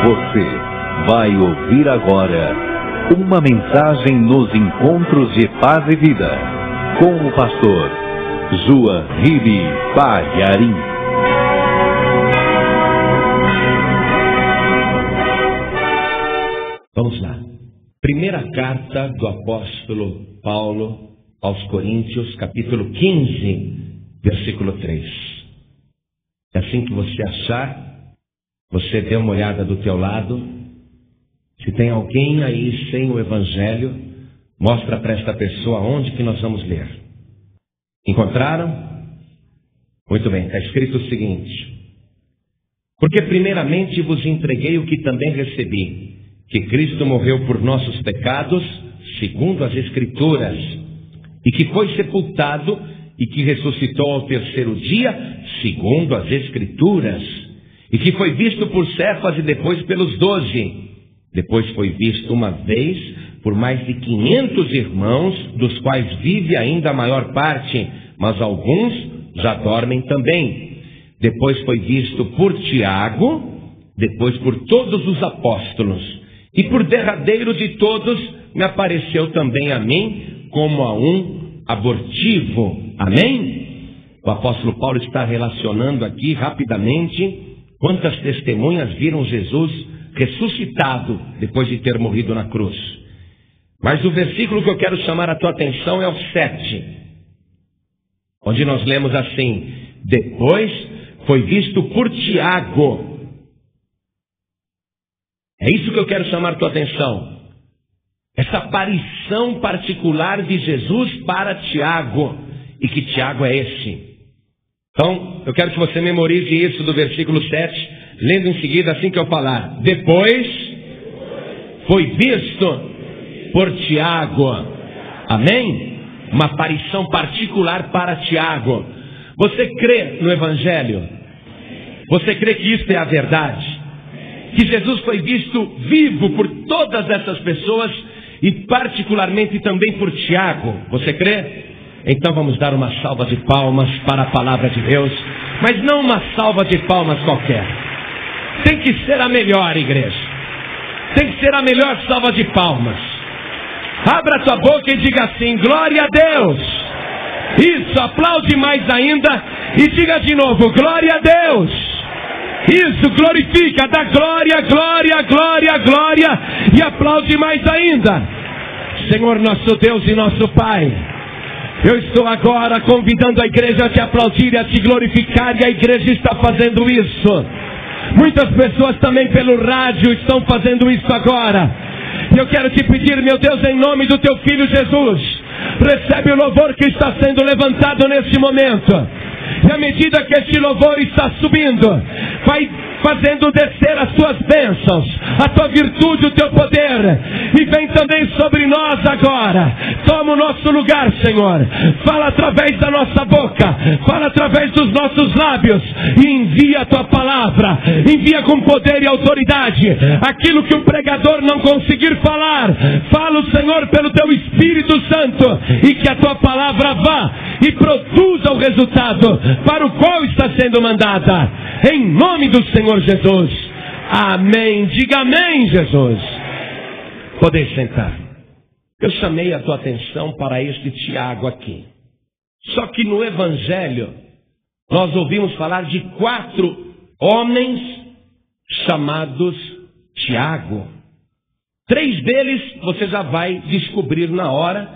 Você vai ouvir agora uma mensagem nos encontros de paz e vida com o pastor João Ribe Palharim. Vamos lá. Primeira carta do apóstolo Paulo aos Coríntios, capítulo 15, versículo 3. É assim que você achar, você dê uma olhada do teu lado. Se tem alguém aí sem o Evangelho, mostra para esta pessoa onde que nós vamos ler. Encontraram? Muito bem, está escrito o seguinte: porque primeiramente vos entreguei o que também recebi, que Cristo morreu por nossos pecados, segundo as Escrituras, e que foi sepultado e que ressuscitou ao terceiro dia, segundo as Escrituras, e que foi visto por Cefas e depois pelos 12. Depois foi visto uma vez por mais de 500 irmãos, dos quais vive ainda a maior parte, mas alguns já dormem também. Depois foi visto por Tiago, depois por todos os apóstolos, e por derradeiro de todos me apareceu também a mim como a um abortivo. Amém? O apóstolo Paulo está relacionando aqui rapidamente quantas testemunhas viram Jesus ressuscitado depois de ter morrido na cruz. Mas o versículo que eu quero chamar a tua atenção é o 7, onde nós lemos assim: depois foi visto por Tiago. É isso que eu quero chamar a tua atenção. Essa aparição particular de Jesus para Tiago. E que Tiago é esse? Então, eu quero que você memorize isso do versículo 7, lendo em seguida assim que eu falar. Depois foi visto por Tiago. Amém? Uma aparição particular para Tiago. Você crê no Evangelho? Você crê que isso é a verdade? Que Jesus foi visto vivo por todas essas pessoas e particularmente também por Tiago. Você crê? Então vamos dar uma salva de palmas para a palavra de Deus, mas não uma salva de palmas qualquer. Tem que ser a melhor, igreja. Tem que ser a melhor salva de palmas. Abra a tua boca e diga assim: glória a Deus. Isso, aplaude mais ainda e diga de novo: glória a Deus. Isso, glorifica, dá glória, glória, glória, glória, e aplaude mais ainda. Senhor nosso Deus e nosso Pai, eu estou agora convidando a igreja a te aplaudir e a te glorificar, e a igreja está fazendo isso. Muitas pessoas também pelo rádio estão fazendo isso agora. E eu quero te pedir, meu Deus, em nome do teu Filho Jesus, recebe o louvor que está sendo levantado neste momento. E à medida que este louvor está subindo, vai fazendo descer as tuas bênçãos, a tua virtude, o teu poder, e vem também sobre nós agora. Toma o nosso lugar, Senhor. Fala através da nossa boca, fala através dos nossos lábios, e envia a tua palavra. Envia com poder e autoridade aquilo que um pregador não conseguir falar. Fala, Senhor, pelo teu Espírito Santo, e que a tua palavra vá e produza o resultado para o qual está sendo mandada, em nome do Senhor Jesus. Amém. Diga amém, Jesus. Podeis sentar. Eu chamei a tua atenção para este Tiago aqui. Só que no Evangelho nós ouvimos falar de 4 homens chamados Tiago. 3 deles você já vai descobrir na hora.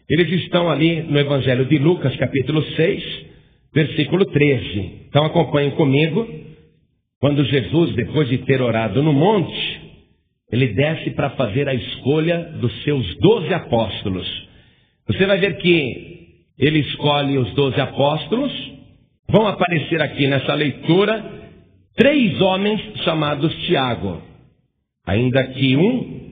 Eles estão ali no Evangelho de Lucas, capítulo 6, versículo 13. Então acompanhem comigo. Quando Jesus, depois de ter orado no monte, ele desce para fazer a escolha dos seus 12 apóstolos. Você vai ver que ele escolhe os 12 apóstolos. Vão aparecer aqui nessa leitura 3 homens chamados Tiago. Ainda que um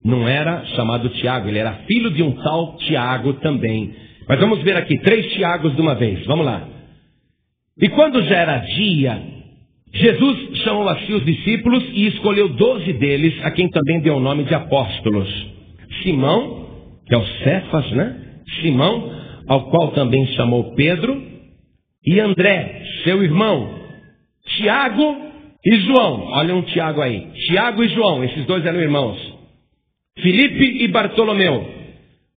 não era chamado Tiago, ele era filho de um tal Tiago também. Mas vamos ver aqui 3 Tiagos de uma vez. Vamos lá. E quando já era dia, Jesus chamou a si os discípulos e escolheu 12 deles, a quem também deu o nome de apóstolos. Simão, que é o Cefas, né? Simão, ao qual também chamou Pedro, e André, seu irmão, Tiago, e João, olha um Tiago aí. Tiago e João, esses dois eram irmãos. Filipe e Bartolomeu.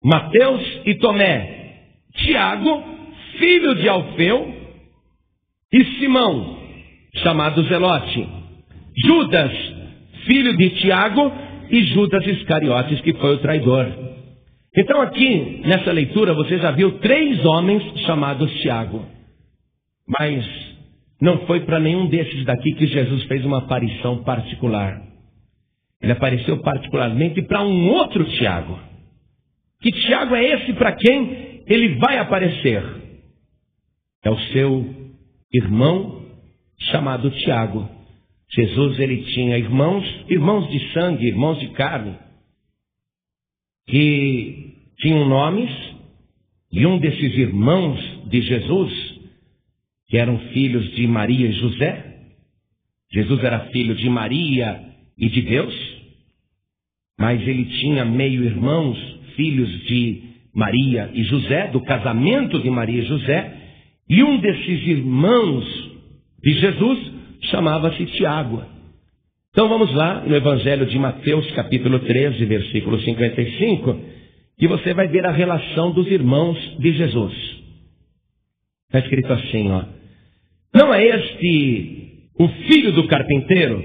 Mateus e Tomé. Tiago, filho de Alfeu. E Simão, chamado Zelote. Judas, filho de Tiago. E Judas Iscariotes, que foi o traidor. Então aqui, nessa leitura, você já viu 3 homens chamados Tiago. Mas não foi para nenhum desses daqui que Jesus fez uma aparição particular. Ele apareceu particularmente para um outro Tiago. Que Tiago é esse para quem ele vai aparecer? É o seu irmão chamado Tiago. Jesus, ele tinha irmãos de sangue, irmãos de carne, que tinham nomes, e um desses irmãos de Jesus, que eram filhos de Maria e José. Jesus era filho de Maria e de Deus, mas ele tinha meio-irmãos, filhos de Maria e José, do casamento de Maria e José, e um desses irmãos de Jesus chamava-se Tiago. Então vamos lá no Evangelho de Mateus, capítulo 13, versículo 55, que você vai ver a relação dos irmãos de Jesus. Está escrito assim, ó. Não é este o filho do carpinteiro?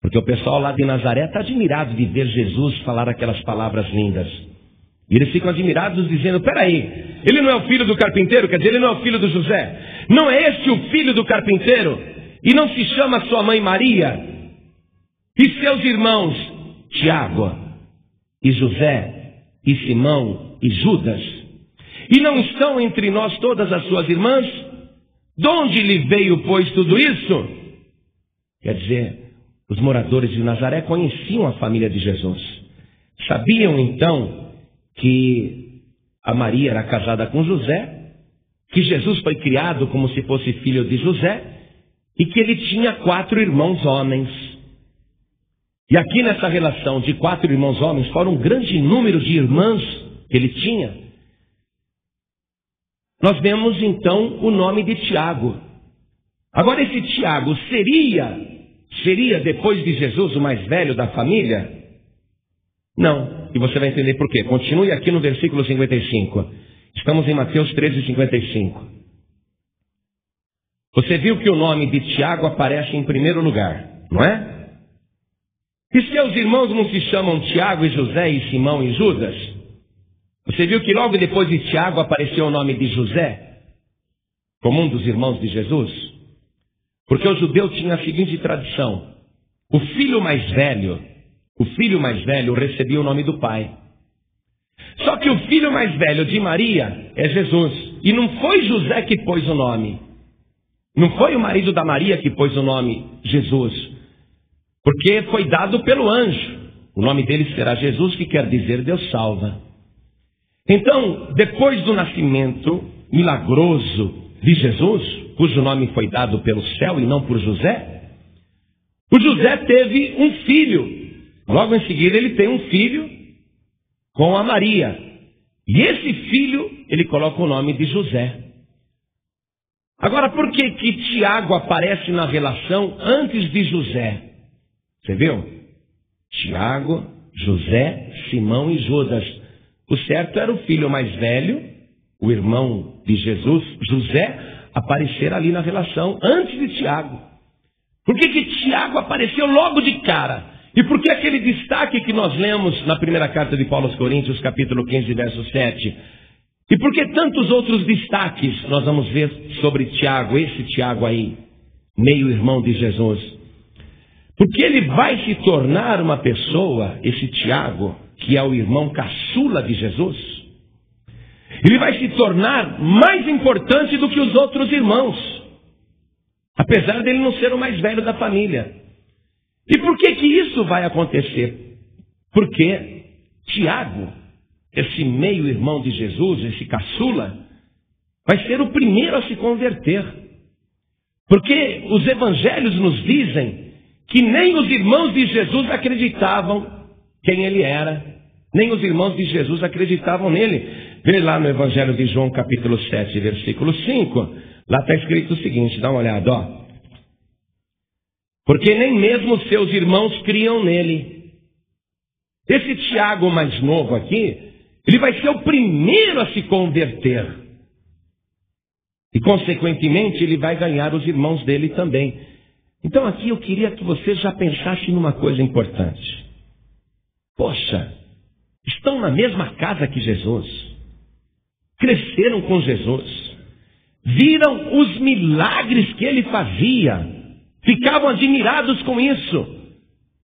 Porque o pessoal lá de Nazaré está admirado de ver Jesus falar aquelas palavras lindas. E eles ficam admirados dizendo, peraí, ele não é o filho do carpinteiro? Quer dizer, ele não é o filho do José? Não é este o filho do carpinteiro? E não se chama sua mãe Maria? E seus irmãos Tiago, e José, e Simão, e Judas? E não estão entre nós todas as suas irmãs? De onde lhe veio, pois, tudo isso? Quer dizer, os moradores de Nazaré conheciam a família de Jesus. Sabiam, então, que a Maria era casada com José, que Jesus foi criado como se fosse filho de José, e que ele tinha 4 irmãos homens. E aqui nessa relação de 4 irmãos homens, fora um grande número de irmãs que ele tinha, nós vemos então o nome de Tiago. Agora esse Tiago seria depois de Jesus o mais velho da família? Não, e você vai entender por quê. Continue aqui no versículo 55. Estamos em Mateus 13, 55. Você viu que o nome de Tiago aparece em primeiro lugar, não é? E seus irmãos não se chamam Tiago e José e Simão e Judas? Você viu que logo depois de Tiago apareceu o nome de José, como um dos irmãos de Jesus? Porque o judeu tinha a seguinte tradição. O filho mais velho recebia o nome do pai. Só que o filho mais velho de Maria é Jesus. E não foi José que pôs o nome. Não foi o marido da Maria que pôs o nome Jesus, porque foi dado pelo anjo. O nome dele será Jesus, que quer dizer Deus salva. Então, depois do nascimento milagroso de Jesus, cujo nome foi dado pelo céu e não por José, o José teve um filho. Logo em seguida ele tem um filho com a Maria. E esse filho, ele coloca o nome de José. Agora, por que Tiago aparece na relação antes de José? Você viu? Tiago, José, Simão e Judas. O certo era o filho mais velho, o irmão de Jesus, José, aparecer ali na relação antes de Tiago. Por que Tiago apareceu logo de cara? E por que aquele destaque que nós lemos na primeira carta de Paulo aos Coríntios, capítulo 15, verso 7? E por que tantos outros destaques nós vamos ver sobre Tiago, esse Tiago aí, meio-irmão de Jesus? Porque ele vai se tornar uma pessoa, esse Tiago, que é o irmão caçula de Jesus, ele vai se tornar mais importante do que os outros irmãos, apesar dele não ser o mais velho da família. E por que isso vai acontecer? Porque Tiago, esse meio-irmão de Jesus, esse caçula, vai ser o primeiro a se converter. Porque os evangelhos nos dizem que nem os irmãos de Jesus acreditavam quem ele era. Nem os irmãos de Jesus acreditavam nele. Vê lá no Evangelho de João, capítulo 7, versículo 5. Lá está escrito o seguinte, dá uma olhada, ó. porque nem mesmo seus irmãos criam nele. Esse Tiago mais novo aqui, ele vai ser o primeiro a se converter. E, consequentemente, ele vai ganhar os irmãos dele também. Então, aqui eu queria que você já pensasse numa coisa importante. Poxa, estão na mesma casa que Jesus. Cresceram com Jesus. Viram os milagres que ele fazia. Ficavam admirados com isso.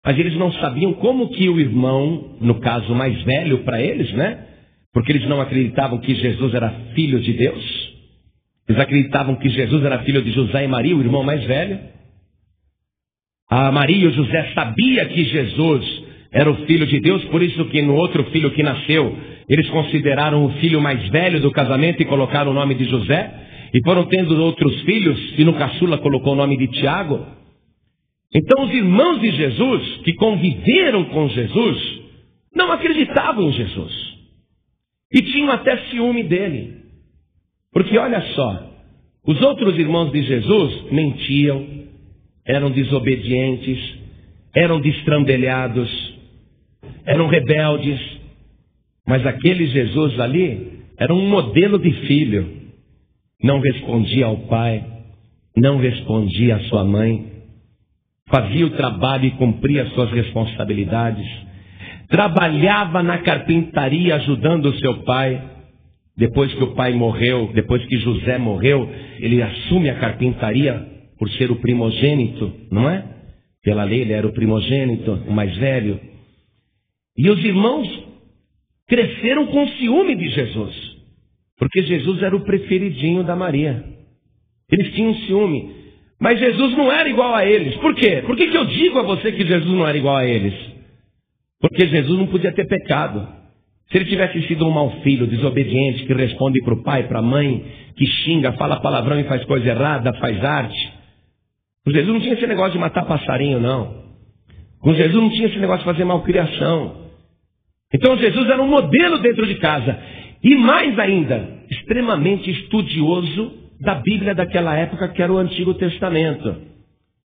Mas eles não sabiam como que o irmão, no caso mais velho para eles, né? Porque eles não acreditavam que Jesus era filho de Deus. Eles acreditavam que Jesus era filho de José e Maria, o irmão mais velho. A Maria e o José sabiam que Jesus era o filho de Deus, por isso que no outro filho que nasceu, eles consideraram o filho mais velho do casamento e colocaram o nome de José. E foram tendo outros filhos, e no caçula colocou o nome de Tiago. Então os irmãos de Jesus, que conviveram com Jesus, não acreditavam em Jesus. E tinham até ciúme dele. Porque olha só, os outros irmãos de Jesus mentiam, eram desobedientes, eram destrambelhados, eram rebeldes. Mas aquele Jesus ali era um modelo de filho. Não respondia ao pai, não respondia à sua mãe, fazia o trabalho e cumpria as suas responsabilidades, trabalhava na carpintaria ajudando o seu pai. Depois que o pai morreu, depois que José morreu, ele assume a carpintaria por ser o primogênito, não é? Pela lei ele era o primogênito, o mais velho. E os irmãos cresceram com ciúme de Jesus. Porque Jesus era o preferidinho da Maria. Eles tinham ciúme. Mas Jesus não era igual a eles. Por quê? Por que eu digo a você que Jesus não era igual a eles? Porque Jesus não podia ter pecado. Se ele tivesse sido um mau filho, desobediente, que responde para o pai, para a mãe, que xinga, fala palavrão e faz coisa errada, faz arte. Com Jesus não tinha esse negócio de matar passarinho, não. Com Jesus não tinha esse negócio de fazer malcriação. Então Jesus era um modelo dentro de casa. E mais ainda, extremamente estudioso da Bíblia daquela época, que era o Antigo Testamento.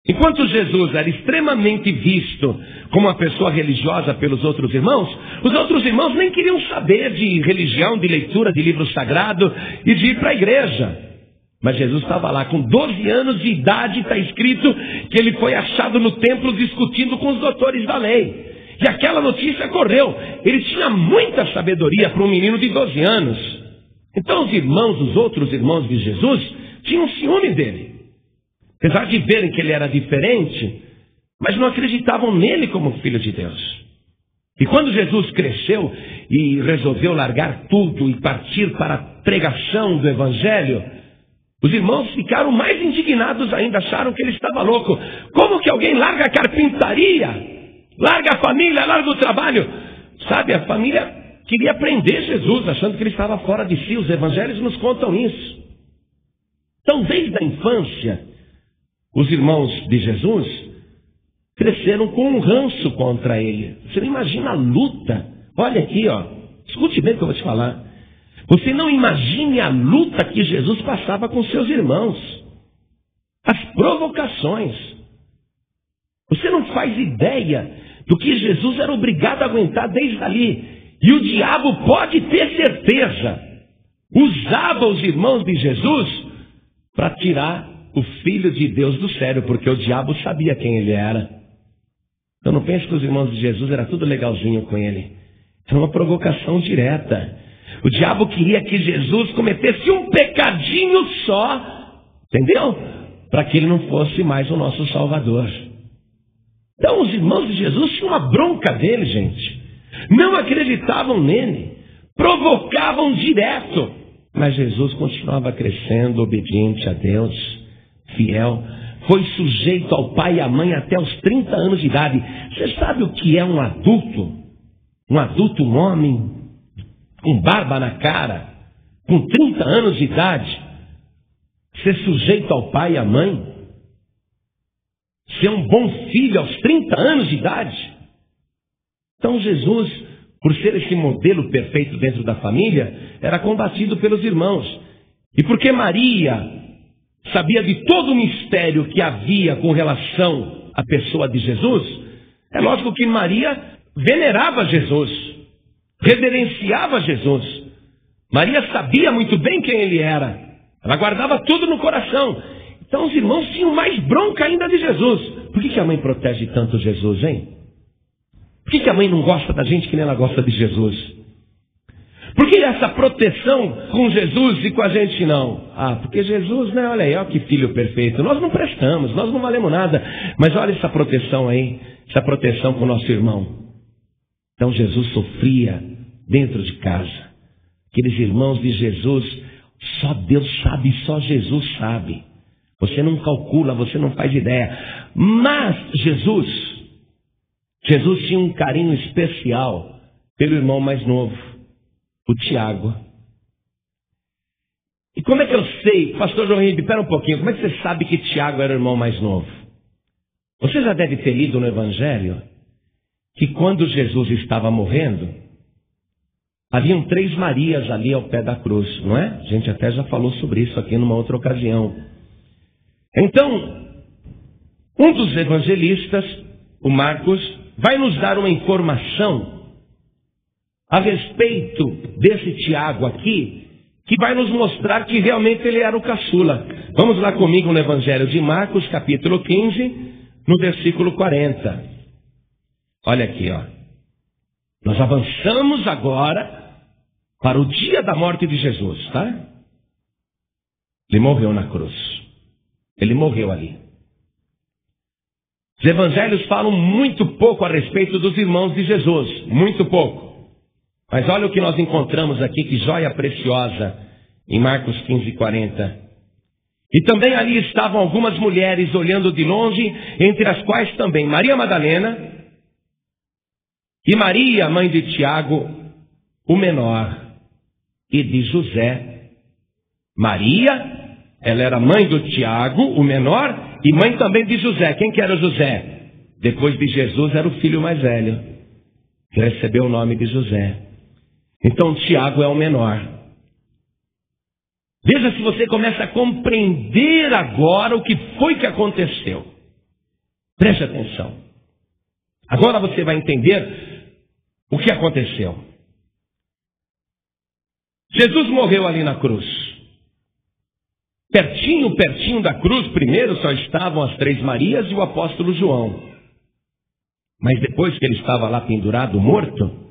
Enquanto Jesus era extremamente visto como uma pessoa religiosa pelos outros irmãos, os outros irmãos nem queriam saber de religião, de leitura de livro sagrado e de ir para a igreja. Mas Jesus estava lá, com 12 anos de idade, está escrito que ele foi achado no templo discutindo com os doutores da lei. E aquela notícia correu. Ele tinha muita sabedoria para um menino de 12 anos. Então os irmãos, os outros irmãos de Jesus, tinham ciúme dele. Apesar de verem que ele era diferente, mas não acreditavam nele como filho de Deus. E quando Jesus cresceu e resolveu largar tudo e partir para a pregação do Evangelho, os irmãos ficaram mais indignados ainda, acharam que ele estava louco. Como que alguém larga a carpintaria? Larga a família, larga o trabalho. Sabe, a família queria prender Jesus, achando que ele estava fora de si. Os evangelhos nos contam isso. Então, desde a infância, os irmãos de Jesus cresceram com um ranço contra ele. Você não imagina a luta. Olha aqui, ó. Escute bem o que eu vou te falar. Você não imagine a luta que Jesus passava com seus irmãos. As provocações. Você não faz ideia do que Jesus era obrigado a aguentar desde ali. E o diabo, pode ter certeza, usava os irmãos de Jesus para tirar o Filho de Deus do sério, porque o diabo sabia quem ele era. Então não pense que os irmãos de Jesus era tudo legalzinho com ele. Era uma provocação direta. O diabo queria que Jesus cometesse um pecadinho só, entendeu? Para que ele não fosse mais o nosso Salvador. Então os irmãos de Jesus tinham uma bronca dele, gente. Não acreditavam nele. Provocavam direto. Mas Jesus continuava crescendo, obediente a Deus, fiel. Foi sujeito ao pai e à mãe até os 30 anos de idade. Você sabe o que é um adulto? Um adulto, um homem, com barba na cara, com 30 anos de idade, ser sujeito ao pai e à mãe? Ser um bom filho aos 30 anos de idade? Então Jesus, por ser esse modelo perfeito dentro da família, era combatido pelos irmãos. E porque Maria sabia de todo o mistério que havia com relação a pessoa de Jesus, é lógico que Maria venerava Jesus, reverenciava Jesus. Maria sabia muito bem quem ele era. Ela guardava tudo no coração. Então os irmãos tinham mais bronca ainda de Jesus. Por que a mãe protege tanto Jesus, hein? Por que a mãe não gosta da gente que nem ela gosta de Jesus? Por que essa proteção com Jesus e com a gente não? Porque Jesus, né? Olha aí, olha que filho perfeito. Nós não prestamos, nós não valemos nada. Mas olha essa proteção aí, essa proteção com o nosso irmão. Então Jesus sofria dentro de casa. Aqueles irmãos de Jesus, só Deus sabe, só Jesus sabe. Você não calcula, você não faz ideia. Mas Jesus tinha um carinho especial pelo irmão mais novo, o Tiago. E como é que eu sei, pastor João Ribe, espera um pouquinho, como é que você sabe que Tiago era o irmão mais novo? Você já deve ter lido no Evangelho que quando Jesus estava morrendo, haviam 3 Marias ali ao pé da cruz, não é? A gente até já falou sobre isso aqui numa outra ocasião. Então, um dos evangelistas, o Marcos, vai nos dar uma informação a respeito desse Tiago aqui, que vai nos mostrar que realmente ele era o caçula. Vamos lá comigo no Evangelho de Marcos, capítulo 15, no versículo 40. Olha aqui, ó. Nós avançamos agora para o dia da morte de Jesus, tá? Ele morreu na cruz. Ele morreu ali. Os evangelhos falam muito pouco a respeito dos irmãos de Jesus. Muito pouco. Mas olha o que nós encontramos aqui, que joia preciosa, em Marcos 15, 40. E também ali estavam algumas mulheres olhando de longe, entre as quais também Maria Madalena e Maria, mãe de Tiago, o menor, e de José. Maria, ela era mãe do Tiago, o menor, e mãe também de José. Quem que era José? Depois de Jesus era o filho mais velho, que recebeu o nome de José. Então Tiago é o menor. Veja se você começa a compreender agora o que foi que aconteceu. Preste atenção. Agora você vai entender o que aconteceu. Jesus morreu ali na cruz. Pertinho da cruz, primeiro só estavam as 3 Marias e o apóstolo João. Mas depois que ele estava lá pendurado, morto,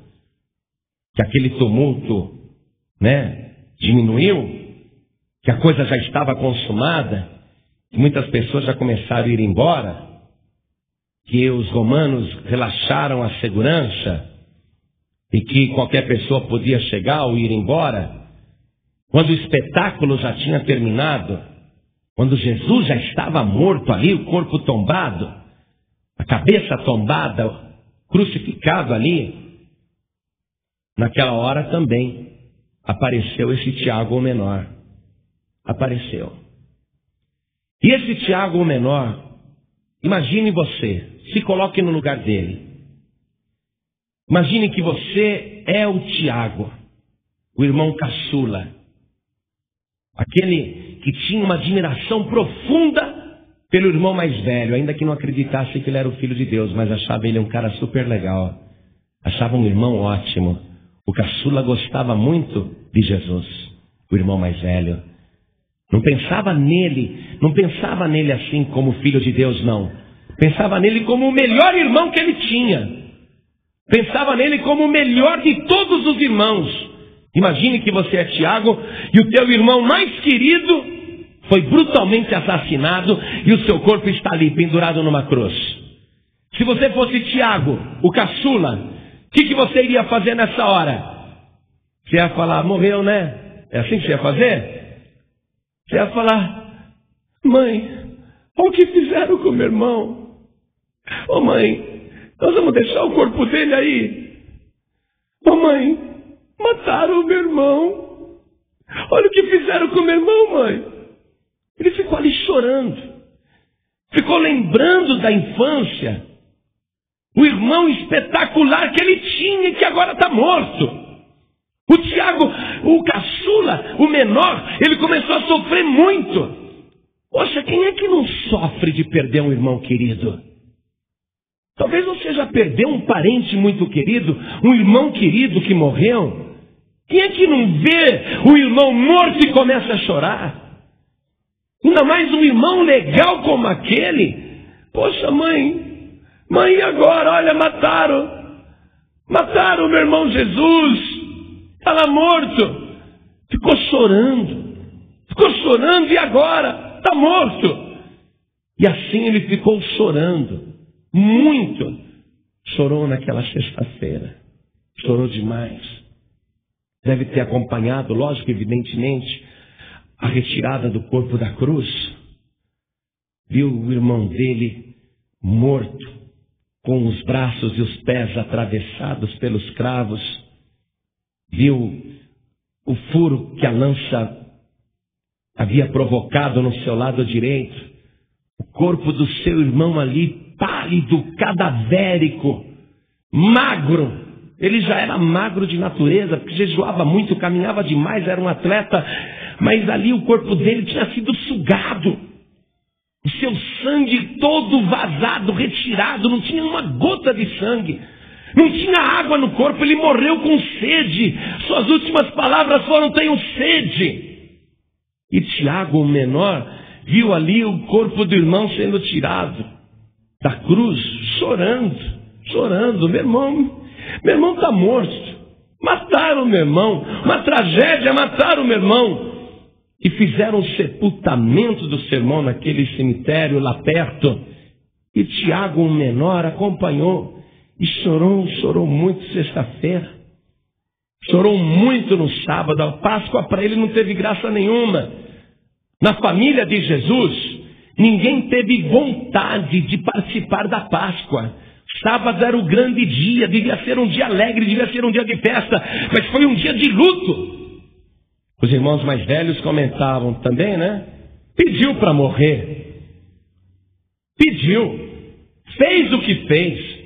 que aquele tumulto, diminuiu, que a coisa já estava consumada, que muitas pessoas já começaram a ir embora, que os romanos relaxaram a segurança e que qualquer pessoa podia chegar ou ir embora, quando o espetáculo já tinha terminado, quando Jesus já estava morto ali, o corpo tombado, a cabeça tombada, crucificado ali, naquela hora também apareceu esse Tiago o menor. Apareceu. E esse Tiago o menor, imagine você, se coloque no lugar dele. Imagine que você é o Tiago, o irmão caçula, aquele que tinha uma admiração profunda pelo irmão mais velho, ainda que não acreditasse que ele era o filho de Deus, mas achava ele um cara super legal, achava um irmão ótimo. O caçula gostava muito de Jesus, o irmão mais velho. Não pensava nele assim como filho de Deus, não. Pensava nele como o melhor irmão que ele tinha. Pensava nele como o melhor de todos os irmãos. Imagine que você é Tiago e o teu irmão mais querido foi brutalmente assassinado e o seu corpo está ali pendurado numa cruz. Se você fosse Tiago, o caçula, o que você iria fazer nessa hora? Você ia falar, morreu, né? É assim que você ia fazer? Você ia falar, mãe, olha o que fizeram com meu irmão. Ô mãe, nós vamos deixar o corpo dele aí. Ô mãe, mataram o meu irmão. Olha o que fizeram com meu irmão, mãe. Ele ficou ali chorando. Ficou lembrando da infância. O irmão espetacular que ele tinha e que agora está morto. O Tiago, o caçula, o menor, ele começou a sofrer muito. Poxa, quem é que não sofre de perder um irmão querido? Talvez você já perdeu um parente muito querido, um irmão querido que morreu. Quem é que não vê o irmão morto e começa a chorar? Ainda mais um irmão legal como aquele. Poxa, mãe, e agora? Olha, mataram o meu irmão Jesus. Está lá morto. Ficou chorando e agora? Está morto. E assim ele ficou chorando. Muito. Chorou naquela sexta-feira. Chorou demais. Deve ter acompanhado, lógico, evidentemente, a retirada do corpo da cruz. Viu o irmão dele morto, com os braços e os pés atravessados pelos cravos. Viu o furo que a lança havia provocado no seu lado direito. O corpo do seu irmão ali, pálido, cadavérico, magro. Ele já era magro de natureza, porque jejuava muito, caminhava demais, era um atleta. Mas ali o corpo dele tinha sido sugado. O seu sangue todo vazado, retirado, não tinha uma gota de sangue. Não tinha água no corpo, ele morreu com sede. Suas últimas palavras foram: tenho sede. E Tiago, o menor, viu ali o corpo do irmão sendo tirado da cruz, chorando. Meu irmão está morto. Mataram o meu irmão. Uma tragédia, mataram o meu irmão. E fizeram o sepultamento do seu irmão naquele cemitério lá perto. E Tiago, o menor, acompanhou. E chorou muito sexta-feira. Chorou muito no sábado. A Páscoa para ele não teve graça nenhuma. Na família de Jesus, ninguém teve vontade de participar da Páscoa. Sábado era o grande dia, devia ser um dia alegre, devia ser um dia de festa, mas foi um dia de luto. Os irmãos mais velhos comentavam também, né? Pediu para morrer. Pediu. Fez o que fez.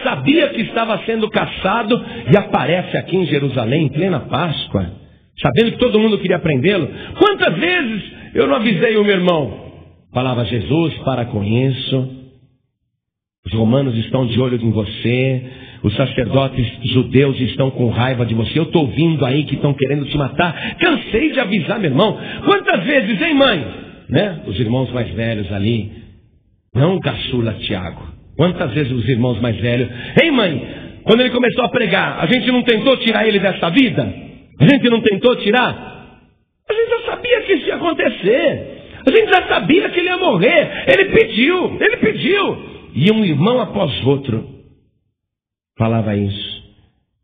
Sabia que estava sendo caçado e aparece aqui em Jerusalém, em plena Páscoa, sabendo que todo mundo queria prendê-lo. Quantas vezes eu não avisei o meu irmão? Falava: Jesus, para com isso. Os romanos estão de olho em você. Os sacerdotes judeus estão com raiva de você. Eu estou ouvindo aí que estão querendo te matar. Cansei de avisar, meu irmão. Quantas vezes, hein, mãe? Né? Os irmãos mais velhos ali. Não, caçula Tiago. Quantas vezes os irmãos mais velhos: ei, mãe, quando ele começou a pregar, a gente não tentou tirar ele dessa vida? A gente não tentou tirar? A gente já sabia que isso ia acontecer. A gente já sabia que ele ia morrer. Ele pediu. E um irmão após outro falava isso.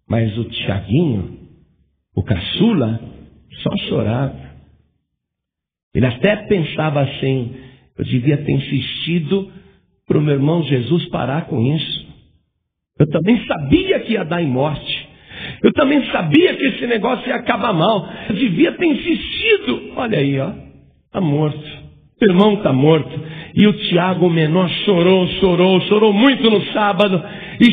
Mas o Tiaguinho, o caçula, só chorava. Ele até pensava assim: eu devia ter insistido para o meu irmão Jesus parar com isso. Eu também sabia que ia dar em morte. Eu também sabia que esse negócio ia acabar mal. Eu devia ter insistido. Olha aí, ó. Está morto. O irmão está morto. E o Tiago, o menor, chorou muito no sábado. E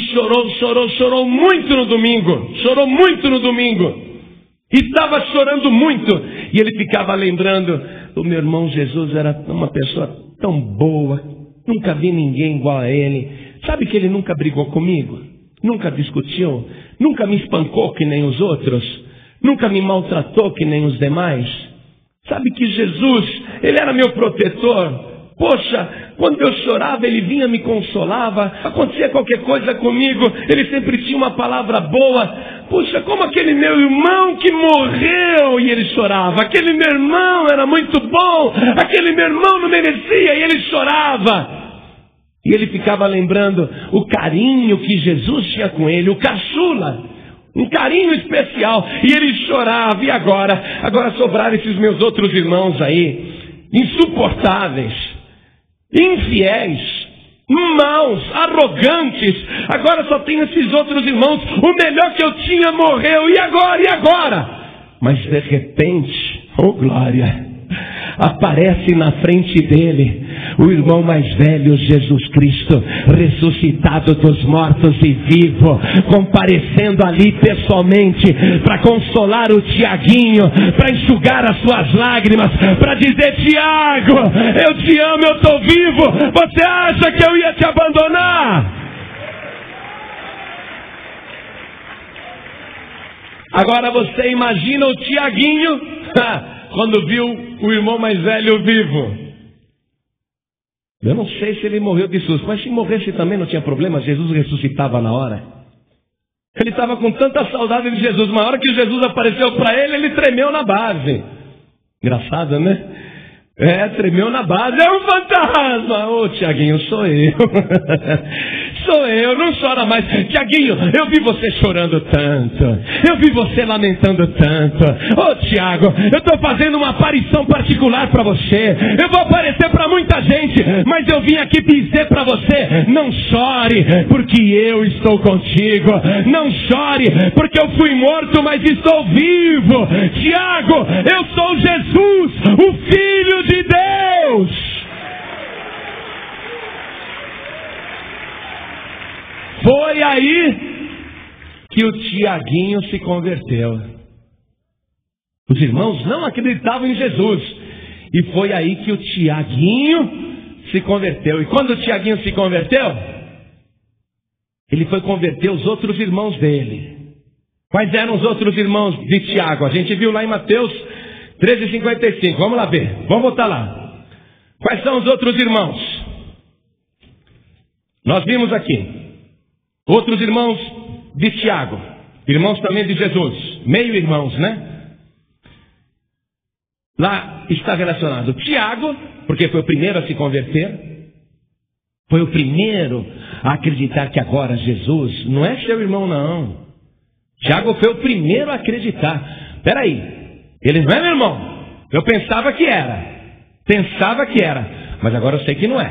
chorou muito no domingo. Chorou muito no domingo. E estava chorando muito. E ele ficava lembrando: o meu irmão Jesus era uma pessoa tão boa. Nunca vi ninguém igual a ele. Sabe que ele nunca brigou comigo? Nunca discutiu? Nunca me espancou que nem os outros? Nunca me maltratou que nem os demais? Sabe que Jesus, ele era meu protetor? Poxa, quando eu chorava, ele vinha, me consolava. Acontecia qualquer coisa comigo, ele sempre tinha uma palavra boa. Puxa, como aquele meu irmão que morreu, e ele chorava. Aquele meu irmão era muito bom. Aquele meu irmão não merecia, e ele chorava. E ele ficava lembrando o carinho que Jesus tinha com ele, o caçula. Um carinho especial. E ele chorava. E agora sobraram esses meus outros irmãos aí, insuportáveis, infiéis, maus, arrogantes. Agora só tenho esses outros irmãos. O melhor que eu tinha morreu. E agora? Mas de repente, oh glória, aparece na frente dele o irmão mais velho, Jesus Cristo, ressuscitado dos mortos e vivo, comparecendo ali pessoalmente para consolar o Tiaguinho, para enxugar as suas lágrimas, para dizer: Tiago, eu te amo, eu estou vivo. Você acha que eu ia te abandonar? Agora você imagina o Tiaguinho quando viu o irmão mais velho vivo. Eu não sei se ele morreu de susto, mas se morresse também não tinha problema, Jesus ressuscitava na hora. Ele estava com tanta saudade de Jesus, uma hora que Jesus apareceu para ele, ele tremeu na base. Engraçado, né? Tremeu na base, é um fantasma. Ô, Tiaguinho, sou eu. Sou eu, não chora mais. Tiaguinho, eu vi você chorando tanto. Eu vi você lamentando tanto. Ô, Tiago, eu estou fazendo uma aparição particular para você. Eu vou aparecer para muita gente, mas eu vim aqui dizer para você, não chore, porque eu estou contigo. Não chore, porque eu fui morto, mas estou vivo. Tiago, eu sou Jesus, o Filho de Deus. Foi aí que o Tiaguinho se converteu. Os irmãos não acreditavam em Jesus. E foi aí que o Tiaguinho se converteu. E quando o Tiaguinho se converteu, ele foi converter os outros irmãos dele. Quais eram os outros irmãos de Tiago? A gente viu lá em Mateus 13:55. Vamos lá ver. Vamos voltar lá. Quais são os outros irmãos? Nós vimos aqui. Outros irmãos de Tiago. Irmãos também de Jesus. Meio irmãos, né? Lá está relacionado Tiago, porque foi o primeiro a se converter. Foi o primeiro a acreditar que agora Jesus não é seu irmão, não. Tiago foi o primeiro a acreditar. Peraí, ele não é meu irmão. Eu pensava que era. Mas agora eu sei que não é.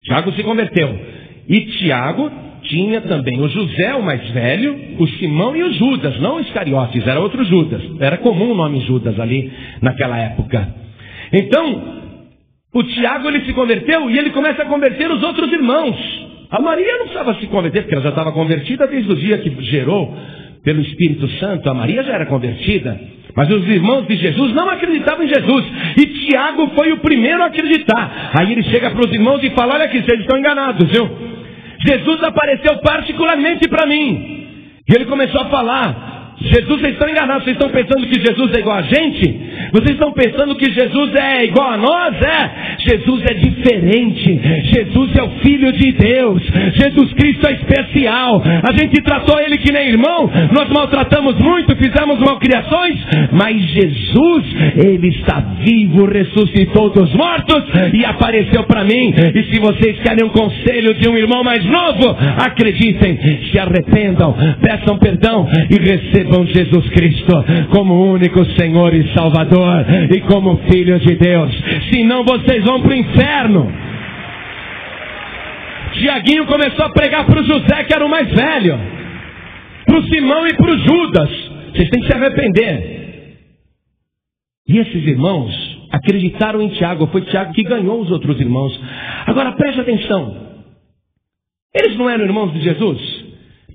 Tiago se converteu. E Tiago tinha também o José, o mais velho, o Simão e o Judas, não os Iscariotes, era outro Judas. Era comum o nome Judas ali naquela época. Então, o Tiago ele se converteu e ele começa a converter os outros irmãos. A Maria não precisava se converter, porque ela já estava convertida desde o dia que gerou pelo Espírito Santo. A Maria já era convertida. Mas os irmãos de Jesus não acreditavam em Jesus. E Tiago foi o primeiro a acreditar. Aí ele chega para os irmãos e fala, olha aqui, vocês estão enganados, viu? Jesus apareceu particularmente para mim. E ele começou a falar, Jesus, vocês estão enganados, vocês estão pensando que Jesus é igual a gente? Vocês estão pensando que Jesus é igual a nós? Jesus é diferente. Jesus é o Filho de Deus. Jesus Cristo é especial. A gente tratou ele que nem irmão, nós maltratamos muito, fizemos malcriações, mas Jesus, ele está vivo, ressuscitou dos mortos e apareceu para mim. E se vocês querem um conselho de um irmão mais novo, acreditem, se arrependam, peçam perdão e recebam Jesus Cristo como único Senhor e Salvador e como Filho de Deus. Senão vocês vão para o inferno. Tiaguinho começou a pregar para o José, que era o mais velho, para o Simão e para o Judas. Vocês têm que se arrepender. E esses irmãos acreditaram em Tiago. Foi Tiago que ganhou os outros irmãos. Agora preste atenção. Eles não eram irmãos de Jesus?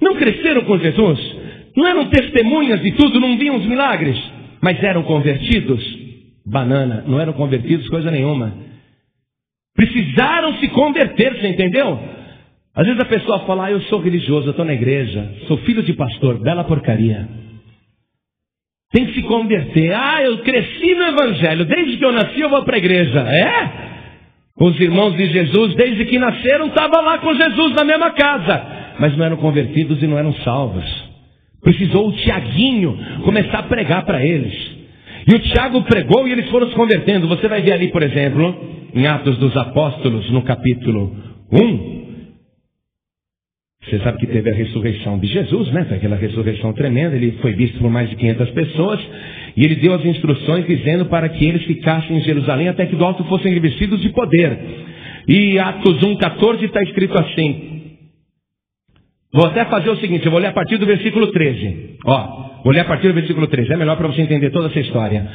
Não cresceram com Jesus? Não eram testemunhas de tudo? Não viam os milagres? Mas eram convertidos? Banana, não eram convertidos coisa nenhuma. Precisaram se converter, você entendeu? Às vezes a pessoa fala, eu sou religioso, eu estou na igreja, sou filho de pastor, bela porcaria. Tem que se converter. Eu cresci no evangelho, desde que eu nasci eu vou para a igreja. Os irmãos de Jesus, desde que nasceram, estavam lá com Jesus na mesma casa, mas não eram convertidos e não eram salvos. Precisou o Tiaguinho começar a pregar para eles. E o Tiago pregou e eles foram se convertendo. Você vai ver ali, por exemplo, em Atos dos Apóstolos, no capítulo 1. Você sabe que teve a ressurreição de Jesus, né? Foi aquela ressurreição tremenda. Ele foi visto por mais de 500 pessoas. E ele deu as instruções dizendo para que eles ficassem em Jerusalém até que do alto fossem revestidos de poder. E Atos 1,14 está escrito assim. Vou até fazer o seguinte, eu vou ler a partir do versículo 13. Vou ler a partir do versículo 13, é melhor para você entender toda essa história.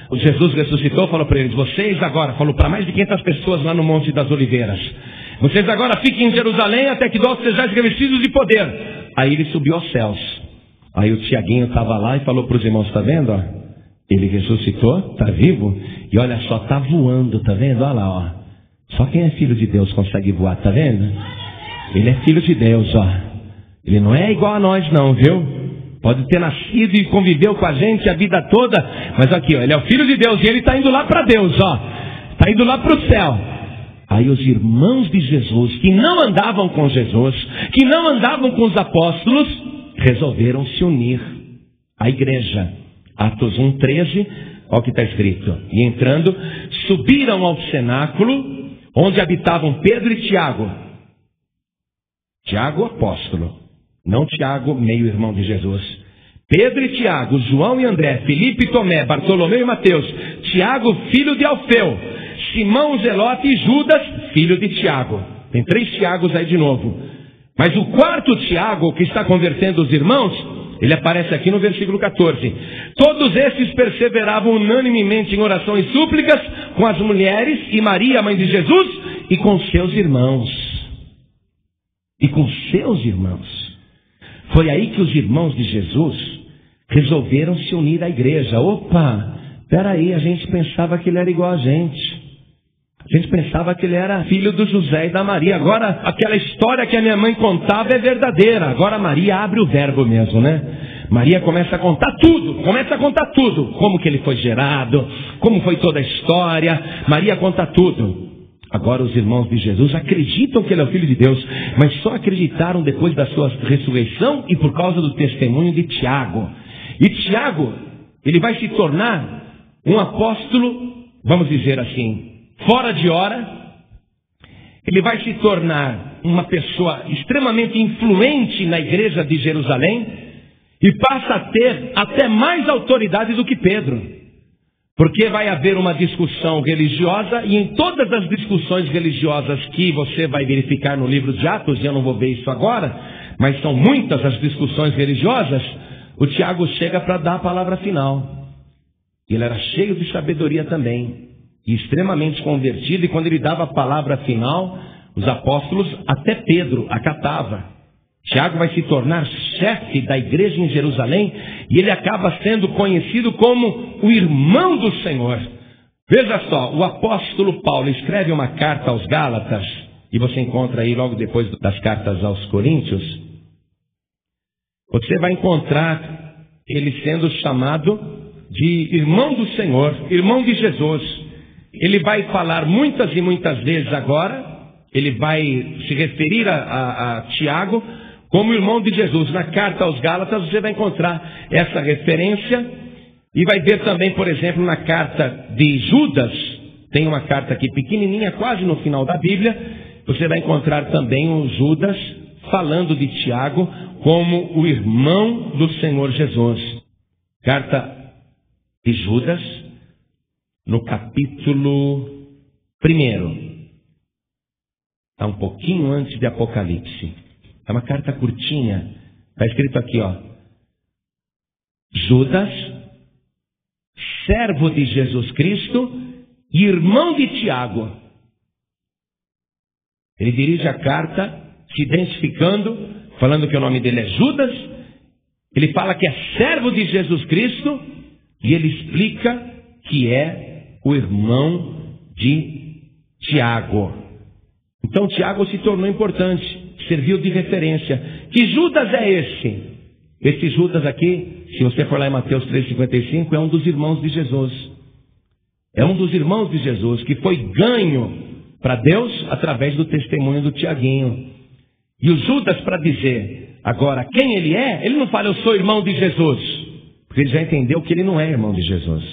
O Jesus ressuscitou, falou para eles, vocês agora, falou para mais de 500 pessoas lá no Monte das Oliveiras, vocês agora fiquem em Jerusalém até que do alto sejais revestidos de poder. Aí ele subiu aos céus. Aí o Tiaguinho estava lá e falou para os irmãos, está vendo? Ele ressuscitou, está vivo, e olha só, está voando, está vendo? Olha lá, só quem é filho de Deus consegue voar, está vendo? Ele é filho de Deus, Ele não é igual a nós não, viu? Pode ter nascido e conviveu com a gente a vida toda, mas aqui, ó, ele é o Filho de Deus e ele está indo lá para Deus, ó. Está indo lá para o céu. Aí os irmãos de Jesus, que não andavam com Jesus, que não andavam com os apóstolos, resolveram se unir à igreja. Atos 1:13, olha o que está escrito. E entrando, subiram ao cenáculo, onde habitavam Pedro e Tiago. Tiago, apóstolo. Não Tiago, meio-irmão de Jesus. Pedro e Tiago, João e André, Filipe e Tomé, Bartolomeu e Mateus, Tiago, filho de Alfeu, Simão Zelote e Judas, filho de Tiago. Tem 3 Tiagos aí de novo. Mas o quarto Tiago, que está convertendo os irmãos, ele aparece aqui no versículo 14. Todos esses perseveravam unanimemente em oração e súplicas com as mulheres e Maria, mãe de Jesus, e com seus irmãos. E com seus irmãos. Foi aí que os irmãos de Jesus resolveram se unir à igreja. Opa, peraí, a gente pensava que ele era igual a gente. A gente pensava que ele era filho do José e da Maria. Agora, aquela história que a minha mãe contava é verdadeira. Agora Maria abre o verbo mesmo, né? Maria começa a contar tudo. Como que ele foi gerado, como foi toda a história. Maria conta tudo. Agora os irmãos de Jesus acreditam que ele é o Filho de Deus, mas só acreditaram depois da sua ressurreição e por causa do testemunho de Tiago. E Tiago, ele vai se tornar um apóstolo, vamos dizer assim, fora de hora. Ele vai se tornar uma pessoa extremamente influente na igreja de Jerusalém e passa a ter até mais autoridade do que Pedro. Porque vai haver uma discussão religiosa, e em todas as discussões religiosas que você vai verificar no livro de Atos, e eu não vou ver isso agora, mas são muitas as discussões religiosas, o Tiago chega para dar a palavra final. Ele era cheio de sabedoria também, e extremamente convertido, e quando ele dava a palavra final, os apóstolos, até Pedro, acatava. Tiago vai se tornar chefe da igreja em Jerusalém e ele acaba sendo conhecido como o irmão do Senhor. Veja só, o apóstolo Paulo escreve uma carta aos Gálatas, e você encontra aí logo depois das cartas aos Coríntios. Você vai encontrar ele sendo chamado de irmão do Senhor, irmão de Jesus. Ele vai falar muitas e muitas vezes agora, ele vai se referir a Tiago como irmão de Jesus. Na carta aos Gálatas você vai encontrar essa referência. E vai ver também, por exemplo, na carta de Judas. Tem uma carta aqui pequenininha, quase no final da Bíblia. Você vai encontrar também o Judas falando de Tiago como o irmão do Senhor Jesus. Carta de Judas, no capítulo 1. Está um pouquinho antes de Apocalipse. É uma carta curtinha. Está escrito aqui, ó. Judas, servo de Jesus Cristo e irmão de Tiago. Ele dirige a carta se identificando, falando que o nome dele é Judas. Ele fala que é servo de Jesus Cristo e ele explica que é o irmão de Tiago. Então Tiago se tornou importante. Serviu de referência. Que Judas é esse? Esse Judas aqui, se você for lá em Mateus 3,55, é um dos irmãos de Jesus. É um dos irmãos de Jesus que foi ganho para Deus através do testemunho do Tiaguinho. E o Judas, para dizer agora quem ele é, ele não fala eu sou irmão de Jesus, porque ele já entendeu que ele não é irmão de Jesus.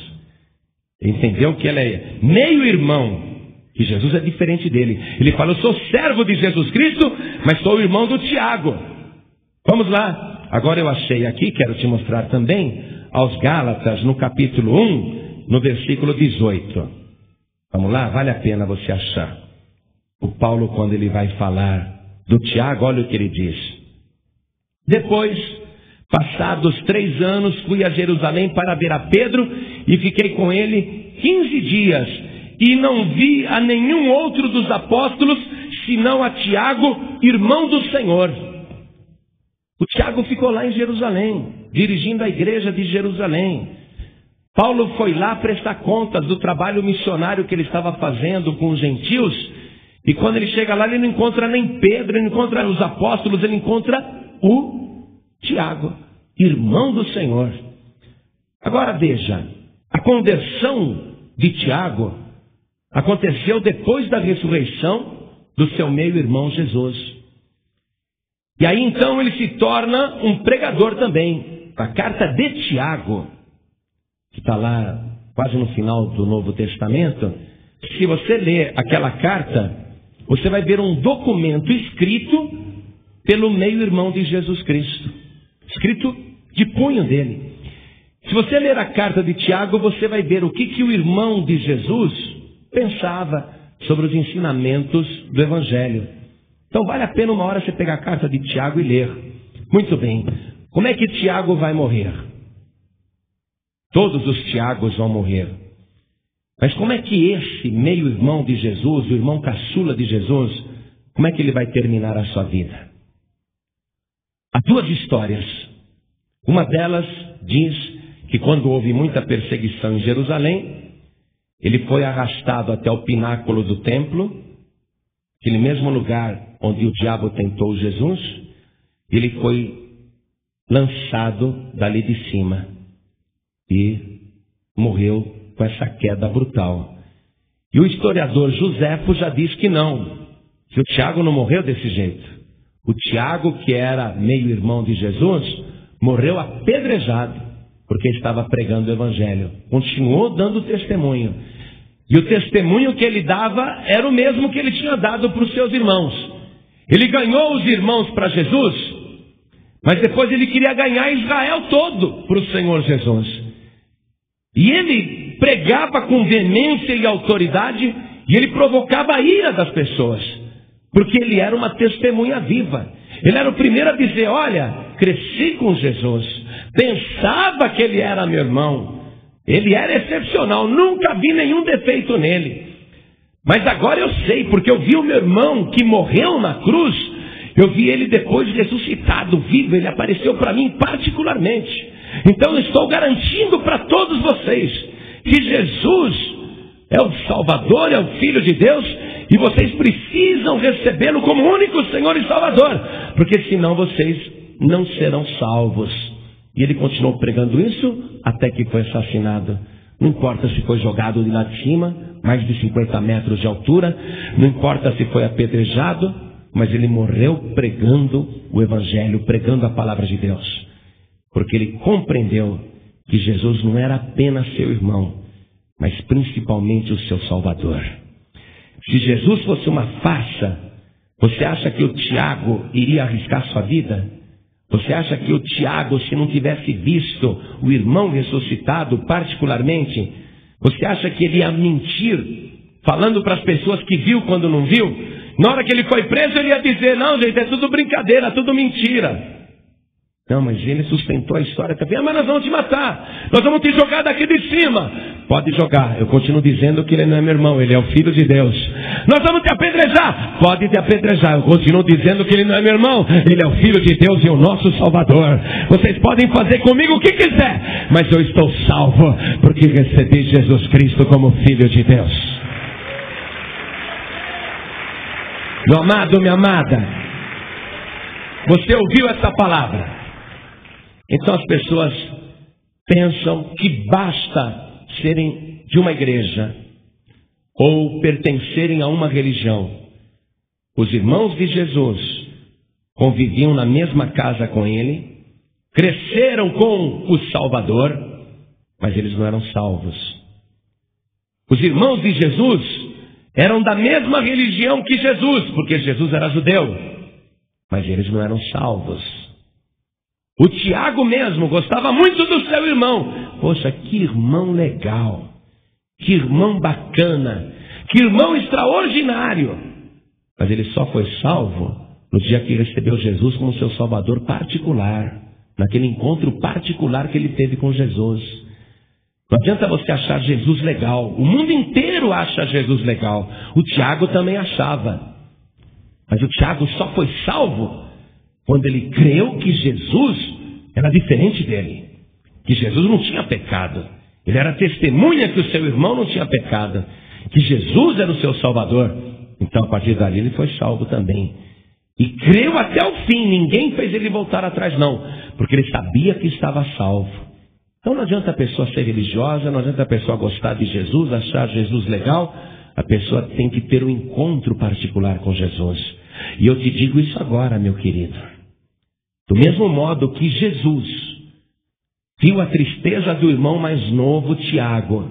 Ele entendeu que ele é meio irmão. Que Jesus é diferente dele. Ele fala, eu sou servo de Jesus Cristo, mas sou o irmão do Tiago. Vamos lá. Agora eu achei aqui, quero te mostrar também, aos Gálatas, no capítulo 1, no versículo 18. Vamos lá? Vale a pena você achar. O Paulo, quando ele vai falar do Tiago, olha o que ele diz. Depois, passados 3 anos, fui a Jerusalém para ver a Pedro e fiquei com ele 15 dias. E não vi a nenhum outro dos apóstolos, senão a Tiago, irmão do Senhor. O Tiago ficou lá em Jerusalém, dirigindo a igreja de Jerusalém. Paulo foi lá prestar contas do trabalho missionário que ele estava fazendo com os gentios. E quando ele chega lá, ele não encontra nem Pedro, ele não encontra os apóstolos, ele encontra o Tiago. irmão do Senhor. Agora veja, a conversão de Tiago aconteceu depois da ressurreição do seu meio-irmão Jesus. E aí então ele se torna um pregador também. A carta de Tiago, que está lá quase no final do Novo Testamento, se você ler aquela carta, você vai ver um documento escrito pelo meio-irmão de Jesus Cristo, escrito de punho dele. Se você ler a carta de Tiago, você vai ver o que o irmão de Jesus pensava sobre os ensinamentos do Evangelho. Então vale a pena uma hora você pegar a carta de Tiago e ler. Muito bem, como é que Tiago vai morrer? Todos os Tiagos vão morrer. Mas como é que esse meio-irmão de Jesus, o irmão caçula de Jesus, como é que ele vai terminar a sua vida? Há duas histórias. Uma delas diz que quando houve muita perseguição em Jerusalém, ele foi arrastado até o pináculo do templo, aquele mesmo lugar onde o diabo tentou Jesus. Ele foi lançado dali de cima e morreu com essa queda brutal. E o historiador Joséfo já diz que não, que o Tiago não morreu desse jeito. O Tiago, que era meio-irmão de Jesus, morreu apedrejado, porque estava pregando o Evangelho. Continuou dando testemunho. E o testemunho que ele dava era o mesmo que ele tinha dado para os seus irmãos. Ele ganhou os irmãos para Jesus, mas depois ele queria ganhar Israel todo para o Senhor Jesus. E ele pregava com veemência e autoridade, e ele provocava a ira das pessoas, porque ele era uma testemunha viva. Ele era o primeiro a dizer: olha, cresci com Jesus, pensava que ele era meu irmão, ele era excepcional, nunca vi nenhum defeito nele. Mas agora eu sei, porque eu vi o meu irmão que morreu na cruz, eu vi ele depois ressuscitado, vivo, ele apareceu para mim particularmente. Então eu estou garantindo para todos vocês que Jesus é o Salvador, é o Filho de Deus, e vocês precisam recebê-lo como único Senhor e Salvador, porque senão vocês não serão salvos. E ele continuou pregando isso até que foi assassinado. Não importa se foi jogado de lá de cima, mais de 50 metros de altura, não importa se foi apedrejado, mas ele morreu pregando o Evangelho, pregando a palavra de Deus, porque ele compreendeu que Jesus não era apenas seu irmão, mas principalmente o seu Salvador. Se Jesus fosse uma farsa, você acha que o Tiago iria arriscar sua vida? Você acha que o Tiago, se não tivesse visto o irmão ressuscitado particularmente, você acha que ele ia mentir, falando para as pessoas que viu quando não viu? Na hora que ele foi preso, ele ia dizer: não, gente, é tudo brincadeira, tudo mentira. Não, mas ele sustentou a história também. Mas nós vamos te matar, nós vamos te jogar daqui de cima. Pode jogar, eu continuo dizendo que ele não é meu irmão, ele é o Filho de Deus. Nós vamos te apedrejar, pode te apedrejar, eu continuo dizendo que ele não é meu irmão, ele é o Filho de Deus e o nosso Salvador. Vocês podem fazer comigo o que quiser, mas eu estou salvo, porque recebi Jesus Cristo como Filho de Deus. Meu amado, minha amada, você ouviu essa palavra? Então as pessoas pensam que basta serem de uma igreja ou pertencerem a uma religião. Os irmãos de Jesus conviviam na mesma casa com ele, cresceram com o Salvador, mas eles não eram salvos. Os irmãos de Jesus eram da mesma religião que Jesus, porque Jesus era judeu, mas eles não eram salvos. O Tiago mesmo gostava muito do seu irmão. Poxa, que irmão legal, que irmão bacana, que irmão extraordinário. Mas ele só foi salvo no dia que recebeu Jesus como seu Salvador particular, naquele encontro particular que ele teve com Jesus. Não adianta você achar Jesus legal, o mundo inteiro acha Jesus legal. O Tiago também achava, mas o Tiago só foi salvo quando ele creu que Jesus era diferente dele, que Jesus não tinha pecado. Ele era testemunha que o seu irmão não tinha pecado, que Jesus era o seu Salvador. Então a partir dali ele foi salvo também. E creu até o fim, ninguém fez ele voltar atrás não. porque ele sabia que estava salvo. Então não adianta a pessoa ser religiosa, não adianta a pessoa gostar de Jesus, achar Jesus legal. A pessoa tem que ter um encontro particular com Jesus. E eu te digo isso agora, meu querido. Do mesmo modo que Jesus viu a tristeza do irmão mais novo, Tiago,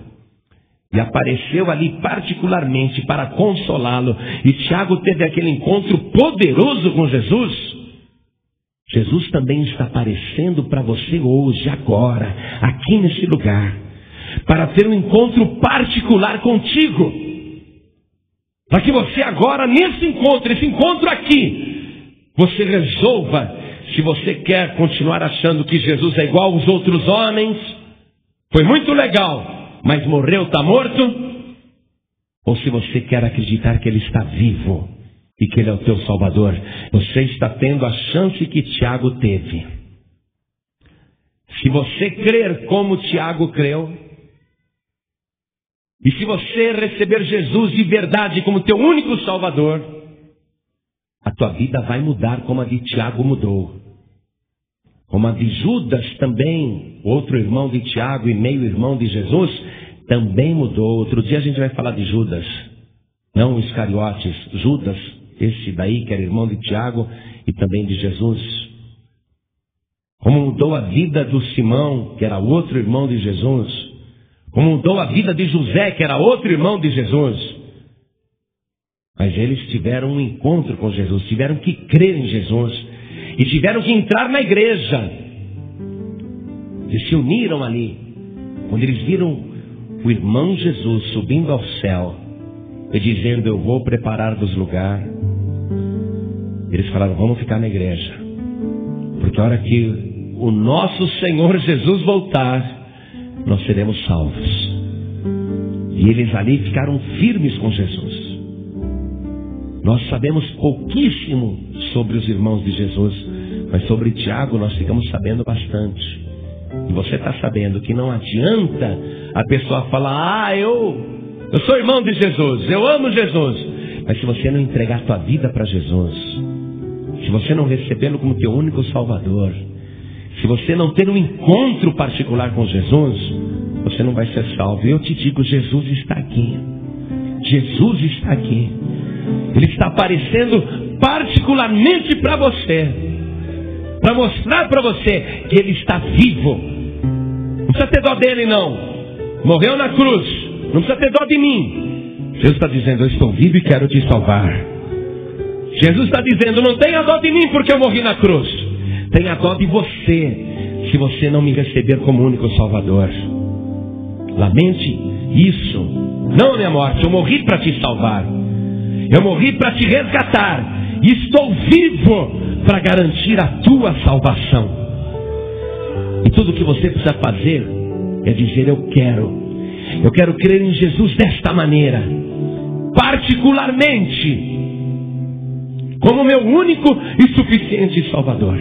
e apareceu ali particularmente para consolá-lo, e Tiago teve aquele encontro poderoso com Jesus, Jesus também está aparecendo para você hoje, agora, aqui nesse lugar, para ter um encontro particular contigo. Para que você agora, nesse encontro, esse encontro aqui, você resolva se você quer continuar achando que Jesus é igual aos outros homens, foi muito legal, mas morreu, está morto, ou se você quer acreditar que Ele está vivo e que Ele é o teu Salvador. Você está tendo a chance que Tiago teve. Se você crer como Tiago creu, e se você receber Jesus de verdade como teu único Salvador, a tua vida vai mudar como a de Tiago mudou. Como a de Judas também, outro irmão de Tiago e meio-irmão de Jesus, também mudou. Outro dia a gente vai falar de Judas, não Iscariotes, Judas, esse daí que era irmão de Tiago e também de Jesus. Como mudou a vida do Simão, que era outro irmão de Jesus. Como mudou a vida de José, que era outro irmão de Jesus. Mas eles tiveram um encontro com Jesus, tiveram que crer em Jesus. E tiveram que entrar na igreja. Eles se uniram ali. Quando eles viram o irmão Jesus subindo ao céu e dizendo, eu vou preparar-vos lugar, eles falaram, vamos ficar na igreja. Porque a hora que o nosso Senhor Jesus voltar, nós seremos salvos. E eles ali ficaram firmes com Jesus. Nós sabemos pouquíssimo sobre os irmãos de Jesus, mas sobre Tiago nós ficamos sabendo bastante. E você está sabendo que não adianta a pessoa falar, eu sou irmão de Jesus, eu amo Jesus. Mas se você não entregar a tua vida para Jesus, se você não recebê-lo como teu único Salvador, se você não ter um encontro particular com Jesus, você não vai ser salvo. E eu te digo, Jesus está aqui. Jesus está aqui. Ele está aparecendo particularmente para você, para mostrar para você que Ele está vivo. Não precisa ter dó dele não. Morreu na cruz, não precisa ter dó de mim. Jesus está dizendo, eu estou vivo e quero te salvar. Jesus está dizendo, não tenha dó de mim porque eu morri na cruz. Tenha dó de você se você não me receber como único Salvador. Lamente isso. Não a minha morte, eu morri para te salvar. Eu morri para te resgatar. E estou vivo para garantir a tua salvação. E tudo o que você precisa fazer é dizer, eu quero crer em Jesus desta maneira, particularmente, como meu único e suficiente Salvador.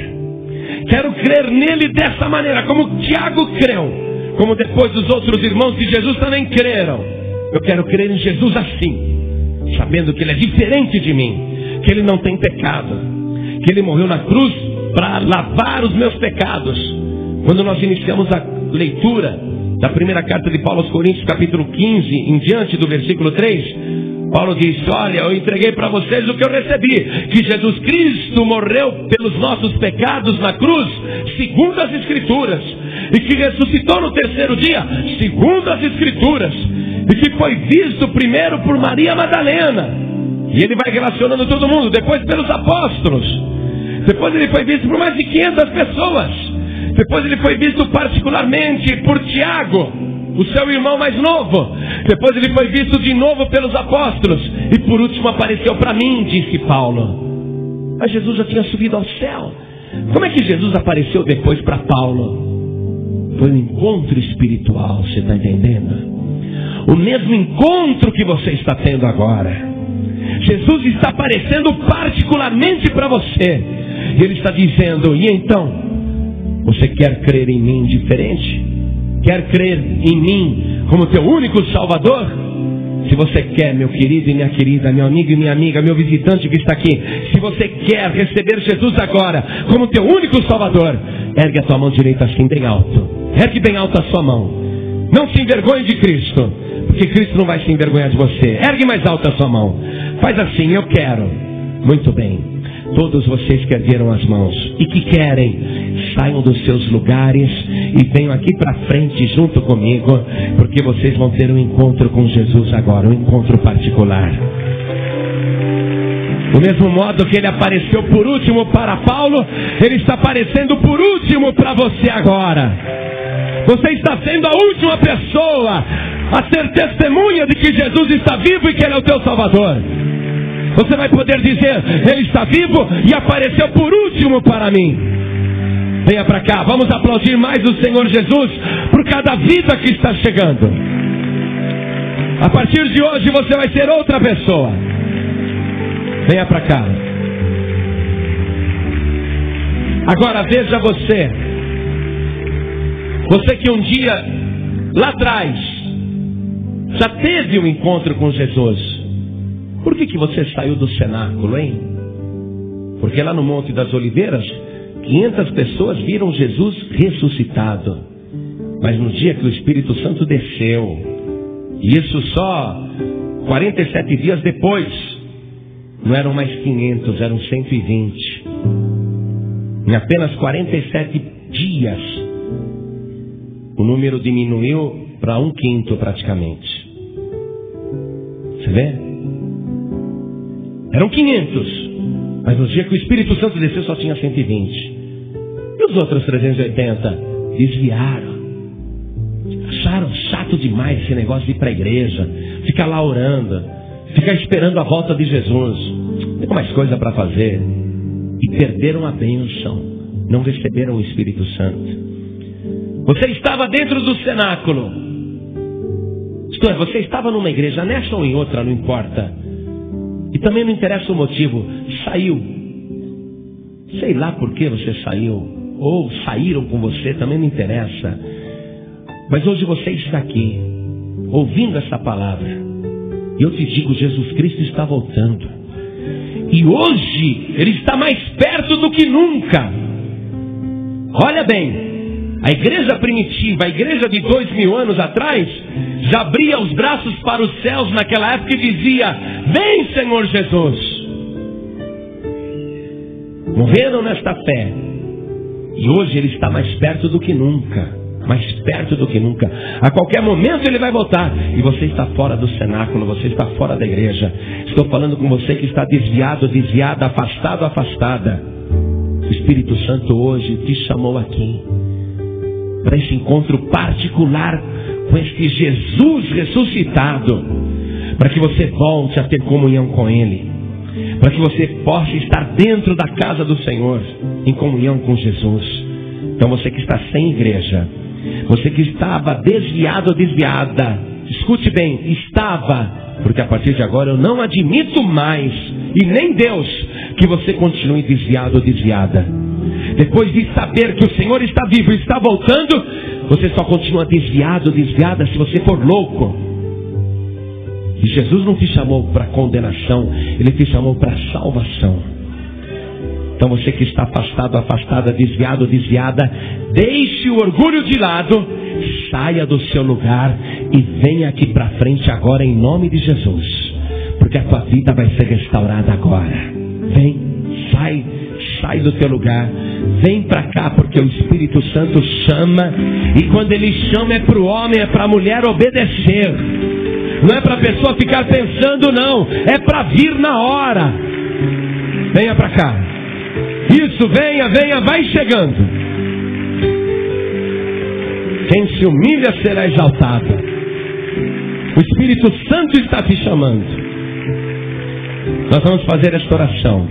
Quero crer nele dessa maneira, como Tiago creu, como depois os outros irmãos de Jesus também creram. Eu quero crer em Jesus assim, sabendo que Ele é diferente de mim, que Ele não tem pecado, que Ele morreu na cruz para lavar os meus pecados. Quando nós iniciamos a leitura da primeira carta de Paulo aos Coríntios, capítulo 15, em diante do versículo 3, Paulo diz, olha, eu entreguei para vocês o que eu recebi, que Jesus Cristo morreu pelos nossos pecados na cruz, segundo as Escrituras, e que ressuscitou no terceiro dia, segundo as Escrituras, e que foi visto primeiro por Maria Madalena, e ele vai relacionando todo mundo, depois pelos apóstolos, depois ele foi visto por mais de 500 pessoas, depois ele foi visto particularmente por Tiago, o seu irmão mais novo. Depois ele foi visto de novo pelos apóstolos. E por último apareceu para mim, disse Paulo. Mas Jesus já tinha subido ao céu. Como é que Jesus apareceu depois para Paulo? Foi um encontro espiritual, você está entendendo? O mesmo encontro que você está tendo agora. Jesus está aparecendo particularmente para você. E Ele está dizendo, e então? Você quer crer em mim diferente? Quer crer em mim como teu único Salvador? Se você quer, meu querido e minha querida, meu amigo e minha amiga, meu visitante que está aqui, se você quer receber Jesus agora como teu único Salvador, Ergue a tua mão direita assim, bem alto. Ergue bem alto a sua mão. Não se envergonhe de Cristo, porque Cristo não vai se envergonhar de você. Ergue mais alto a sua mão. Faz assim, eu quero. Muito bem. Todos vocês que ergueram as mãos e que querem, saiam dos seus lugares e venham aqui para frente junto comigo, porque vocês vão ter um encontro com Jesus agora, um encontro particular. Do mesmo modo que ele apareceu por último para Paulo, ele está aparecendo por último para você agora. Você está sendo a última pessoa a ser testemunha de que Jesus está vivo e que Ele é o teu Salvador. Você vai poder dizer, Ele está vivo e apareceu por último para mim. Venha para cá, vamos aplaudir mais o Senhor Jesus por cada vida que está chegando. A partir de hoje você vai ser outra pessoa. Venha para cá. Agora veja você. Você que um dia, lá atrás, já teve um encontro com Jesus. Por que você saiu do cenáculo, hein? Porque lá no Monte das Oliveiras, 500 pessoas viram Jesus ressuscitado. Mas no dia que o Espírito Santo desceu, e isso só 47 dias depois, não eram mais 500, eram 120. Em apenas 47 dias, o número diminuiu para 1/5 praticamente. Você vê? Eram 500. Mas no dia que o Espírito Santo desceu só tinha 120. E os outros 380 desviaram. Acharam chato demais esse negócio de ir para a igreja, ficar lá orando, ficar esperando a volta de Jesus. Tem mais coisa para fazer. E perderam a bênção. Não receberam o Espírito Santo. Você estava dentro do cenáculo. Isto é, você estava numa igreja, nessa ou em outra, não importa. E também não interessa o motivo. Saiu. Sei lá por que você saiu. Ou saíram com você, também não interessa. Mas hoje você está aqui, ouvindo essa palavra. E eu te digo, Jesus Cristo está voltando. E hoje Ele está mais perto do que nunca. Olha bem. A igreja primitiva, a igreja de 2000 anos atrás, já abria os braços para os céus naquela época e dizia, vem Senhor Jesus. Morreram nesta fé. E hoje Ele está mais perto do que nunca. Mais perto do que nunca. A qualquer momento Ele vai voltar. E você está fora do cenáculo, você está fora da igreja. Estou falando com você que está desviado, desviada, afastado, afastada. O Espírito Santo hoje te chamou aqui para esse encontro particular com este Jesus ressuscitado, para que você volte a ter comunhão com Ele, para que você possa estar dentro da casa do Senhor, em comunhão com Jesus. Então você que está sem igreja, você que estava desviado ou desviada, escute bem, estava, porque a partir de agora eu não admito mais, e nem Deus, que você continue desviado ou desviada. Depois de saber que o Senhor está vivo e está voltando, você só continua desviado ou desviada se você for louco. E Jesus não te chamou para condenação, Ele te chamou para salvação. Então você que está afastado, afastada, desviado, desviada, deixe o orgulho de lado, saia do seu lugar e venha aqui para frente agora em nome de Jesus, porque a tua vida vai ser restaurada agora. Vem, sai do teu lugar, vem para cá, porque o Espírito Santo chama, e quando Ele chama é para o homem, é para a mulher obedecer. Não é para a pessoa ficar pensando, não, é para vir na hora. Venha para cá. Isso, venha, vai chegando. Quem se humilha será exaltado. O Espírito Santo está te chamando. Nós vamos fazer esta oração.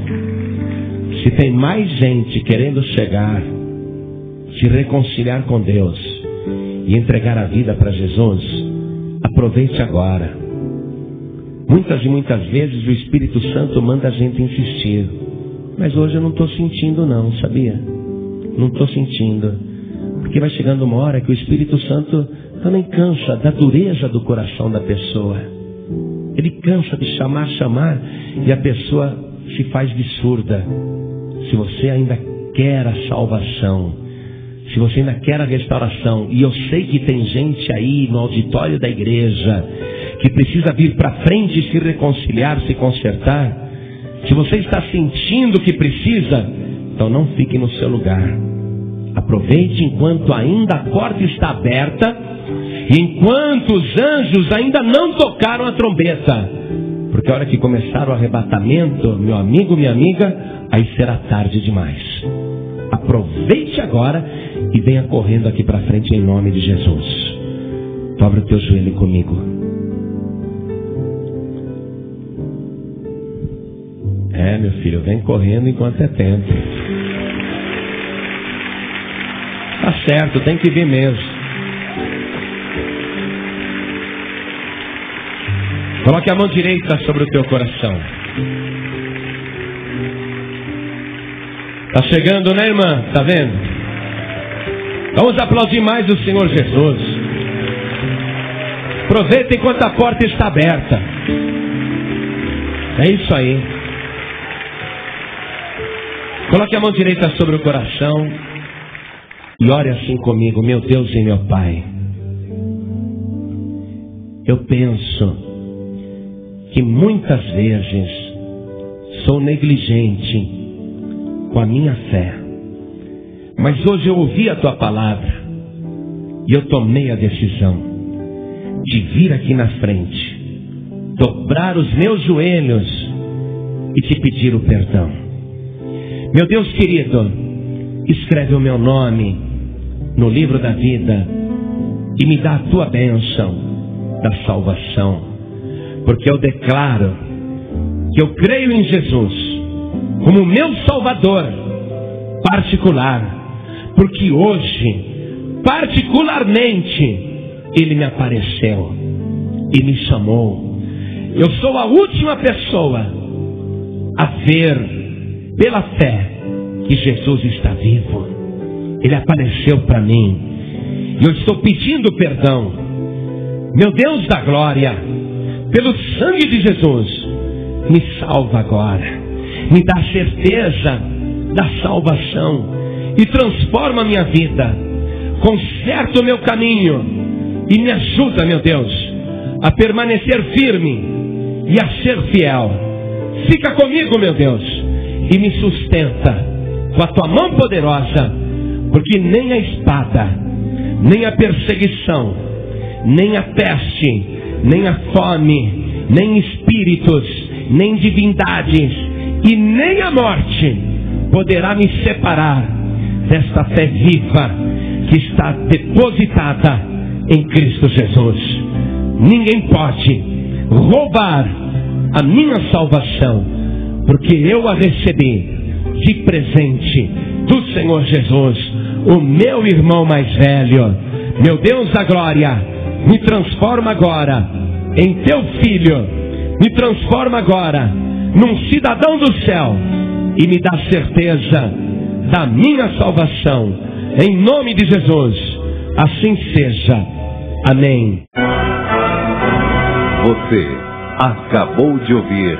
Se tem mais gente querendo chegar, se reconciliar com Deus e entregar a vida para Jesus, aproveite agora. Muitas e muitas vezes o Espírito Santo manda a gente insistir. Mas hoje eu não estou sentindo não, sabia? Não estou sentindo. Porque vai chegando uma hora que o Espírito Santo também cansa da dureza do coração da pessoa. Ele cansa de chamar, e a pessoa se faz de surda. Se você ainda quer a salvação, Se você ainda quer a restauração, e eu sei que tem gente aí no auditório da igreja que precisa vir para frente e se reconciliar, se consertar. Se você está sentindo que precisa, então não fique no seu lugar. Aproveite enquanto ainda a porta está aberta e enquanto os anjos ainda não tocaram a trombeta. Porque a hora que começar o arrebatamento, meu amigo, minha amiga, aí será tarde demais. Aproveite agora e venha correndo aqui para frente em nome de Jesus. Dobra o teu joelho comigo. Meu filho, vem correndo enquanto é tempo. Tá certo, tem que vir mesmo. Coloque a mão direita sobre o teu coração. Tá chegando, né, irmã? Tá vendo? Vamos aplaudir mais o Senhor Jesus. Aproveita enquanto a porta está aberta. É isso aí. Coloque a mão direita sobre o coração e ore assim comigo. Meu Deus e meu Pai, eu penso que muitas vezes sou negligente com a minha fé, mas hoje eu ouvi a Tua palavra e eu tomei a decisão de vir aqui na frente, dobrar os meus joelhos e Te pedir o perdão. Meu Deus querido, escreve o meu nome no livro da vida e me dá a Tua bênção da salvação, porque eu declaro que eu creio em Jesus como meu Salvador particular, porque hoje, particularmente, Ele me apareceu e me chamou. Eu sou a última pessoa a ver pela fé que Jesus está vivo. Ele apareceu para mim e eu estou pedindo perdão. Meu Deus da glória, pelo sangue de Jesus, me salva agora, me dá certeza da salvação e transforma a minha vida, conserta o meu caminho e me ajuda, meu Deus, a permanecer firme e a ser fiel. Fica comigo, meu Deus, e me sustenta com a Tua mão poderosa, porque nem a espada, nem a perseguição, nem a peste, nem a fome, nem espíritos, nem divindades e nem a morte poderá me separar desta fé viva que está depositada em Cristo Jesus. Ninguém pode roubar a minha salvação, porque eu a recebi de presente do Senhor Jesus, o meu irmão mais velho. Meu Deus da glória, me transforma agora em Teu filho, me transforma agora num cidadão do céu e me dá certeza da minha salvação, em nome de Jesus. Assim seja. Amém. Você acabou de ouvir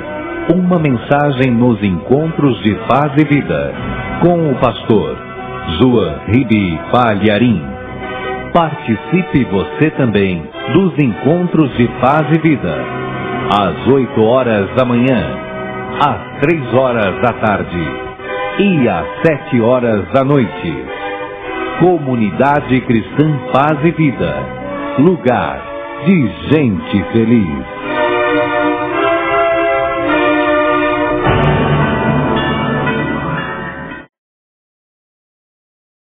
uma mensagem nos Encontros de Paz e Vida, com o pastor João Ribe Palharim. Participe você também dos Encontros de Paz e Vida, às 8 horas da manhã, às 3 horas da tarde e às 7 horas da noite. Comunidade Cristã Paz e Vida, lugar de gente feliz.